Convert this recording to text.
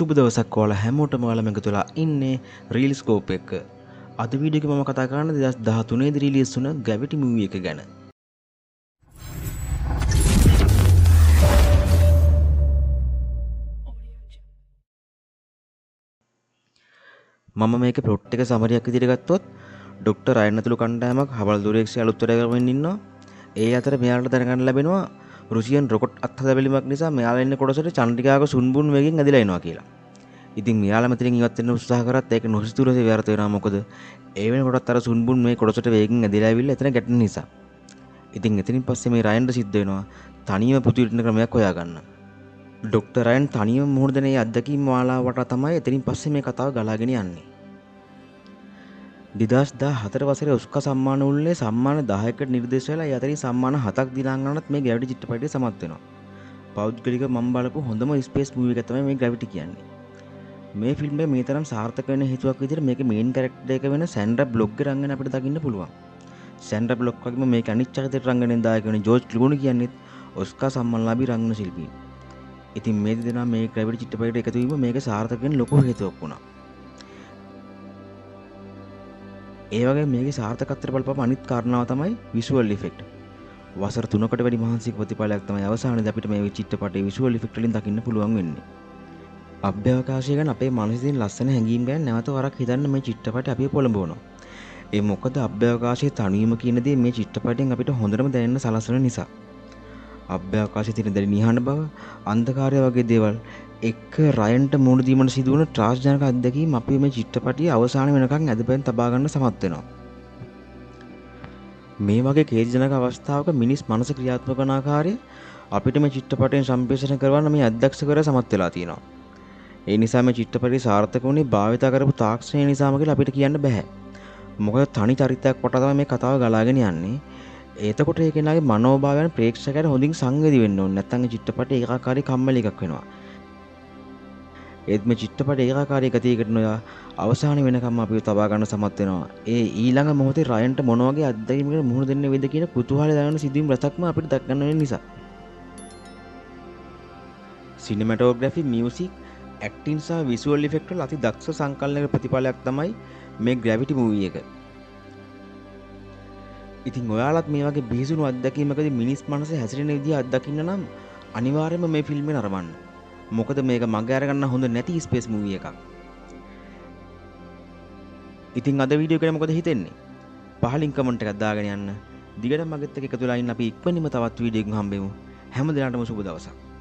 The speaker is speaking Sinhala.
සුබ දවසක් ඔයාලා හැමෝටම ඔයාලා මේක තුලා ඉන්නේ රීල් ස්කෝප් එක. අද වීඩියෝ එකේ මම කතා කරන්නේ 2013 දී රිලීස් වුණ ග්‍රැවිටි මූවි එක ගැන. මම මේකේ ප්ලොට් එක සමරියක් විදිහට ගත්තොත් ඩොක්ටර් රයන් ඇතුළු කණ්ඩායමක් හවල් දුරේක්ෂය අලුත් වැඩ කරමින් ඉන්නවා. ඒ අතර මෙයාලට දැනගන්න ලැබෙනවා රුසියන් රොකට් අත්හදබැලීමක් නිසා මෙයාලා ඉන්න කොටසට චන්ද්‍රිකාවක සුන්බුන් වේගෙන් ඇදිලා එනවා කියලා. ඉතින් මෙයාලා මෙතනින් ඉවත් වෙන්න උත්සාහ කරත් ඒක නොසිතූ ලෙස ව්‍යර්ථ වෙනවා. මොකද ඒ වෙනකොටත් අර සුන්බුන් මේ කොටසට වේගෙන් ඇදිලා ඇවිල්ලා එතන ගැටෙන නිසා. ඉතින් එතනින් පස්සේ මේ රයන්ට සිද්ධ වෙනවා තනියම පුදුරින ක්‍රමයක් හොයාගන්න. ඩොක්ටර් රයන් තනියම මුහුණ දෙන ඒ අත්දැකීම් මාලාව වටා තමයි එතනින් පස්සේ මේ කතාව ගලාගෙන යන්නේ. 2014 වසරේ ඔස්කා සම්මාන උළෙලේ සම්මාන 10කට නිර්දේශ වෙලා ඒ අතරින් සම්මාන 7ක් දිනාගන්නත් මේ ග්‍රැවිටි චිත්‍රපටය සමත් වෙනවා. පෞද්ගලිකව මම බලපු හොඳම ස්පේස් මූවි එක තමයි මේ ග්‍රැවිටි කියන්නේ. මේ ෆිල්ම් එක මේ තරම් සාර්ථක වෙන හේතුවක් විදිහට මේකේ මේන් කැරක්ටර් එක වෙන සැන්ඩ්‍රා බ්ලොක් ගේ රංගන අපිට දකින්න පුළුවන්. සැන්ඩ්‍රා බ්ලොක් වගේම මේක අනිත් චරිතයට රංගනෙන් දායක වෙන ජෝර්ජ් ක්ලූනි කියන්නේත් ඔස්කා සම්මානලාභී රංගන ශිල්පීන්. ඉතින් මේ දෙදෙනා මේ ග්‍රැවිටි චිත්‍රපටයට එකතු වීම මේක සාර්ථක වෙන්න ලොකු හේතුවක් වුණා. ඒ වගේ මේකේ සාර්ථකත්වයට බලපෑම අනිත් කාරණාව තමයි විෂුවල් ඉෆෙක්ට්. වසර 3කට වැඩි මහන්සියක ප්‍රතිඵලයක් තමයි අවසානයේදී අපිට මේ චිත්‍රපටයේ විෂුවල් ඉෆෙක්ට් වලින් දකින්න පුළුවන් වෙන්නේ. අභ්‍යවකාශය ගැන අපේ මනසේ තියෙන ලස්සන හැඟීම් ගැන නැවත වරක් හිතන්න මේ චිත්‍රපටය අපි පොළඹවනවා. ඒ මොකද අභ්‍යවකාශයේ තනියම කියන දේ මේ චිත්‍රපටයෙන් අපිට හොඳටම දැනෙන්න සලස්වන නිසා. අභ්‍යවකාශයේ තියෙන දැඩි නිහඬ බව, අන්ධකාරය වගේ දේවල් එක්ක රයන්ට මුහුණ දීමට සිදුවන ත්‍රාසජනක අත්දැකීම් අපි මේ චිත්‍රපටයේ අවසාන වෙනකන් ඇදපෙන් තබා ගන්න සමත් වෙනවා. මේ වගේ ඛේදජනක අවස්ථාවක මිනිස් මනස ක්‍රියාත්මක කරන ආකාරය අපිට මේ චිත්‍රපටයෙන් සම්ප්‍රේෂණය කරවන්න මේ අධ්‍යක්ෂකවරයා සමත් වෙලා තියෙනවා. ඒ නිසා මේ චිත්‍රපටය සාර්ථක වුණේ භාවිත කරපු තාක්ෂණය නිසාම කියලා අපිට කියන්න බෑ. මොකද තනි චරිතයක් කොට තමයි මේ කතාව ගලාගෙන යන්නේ. එතකොට ඒ කෙනාගේ මනෝභාවයන් ප්‍රේක්ෂකයන්ට හොඳින් සංවේදී වෙන්න ඕනේ. නැත්නම් ඒ චිත්‍රපටය ඒකාකාරී කම්මැලි එකක් වෙනවා. ඒත් මේ චිත්‍රපටය ඒකාකාරී ගතියකට නොයා අවසාන වෙනකම් අපිව තබා ගන්න සමත් වෙනවා. ඒ ඊළඟ මොහොතේ රයන්ට මොන වගේ අත්දැකීමකට මුහුණ දෙන්න වේද කියන කුතුහලය දැනෙන සිදුවීම් රසක්ම අපිට දක්වන්න වෙන නිසා. සිනමැටෝග්‍රැෆි, මියුසික්, ඇක්ටිං සහ විෂුවල් ඉෆෙක්ට් වල අති දක්ෂ සංකලනයක ප්‍රතිඵලයක් තමයි මේ ග්‍රැවිටි මූවි එක. ඉතින් ඔයාලත් මේ වගේ බිහිසුණු අත්දැකීමකදී මිනිස් මනසේ හැසිරෙන විදිහ අත්දකින්න නම් අනිවාර්යයෙන්ම මේ ෆිල්ම් එක නරඹන්න. මොකද මේක මගේ අරගන්න හොඳ නැති ස්පේස් මූවි එකක්. ඉතින් අද වීඩියෝ එක ගැන මොකද හිතෙන්නේ? පහලින් කමෙන්ට් එකක් දාගෙන යන්න. දිගටම මගෙත් එක්ක එකතු වෙලා ඉන්න අපි ඉක්මනින්ම තවත් වීඩියෝ එකකින් හම්බෙමු. හැම දිනකටම සුබ දවසක්.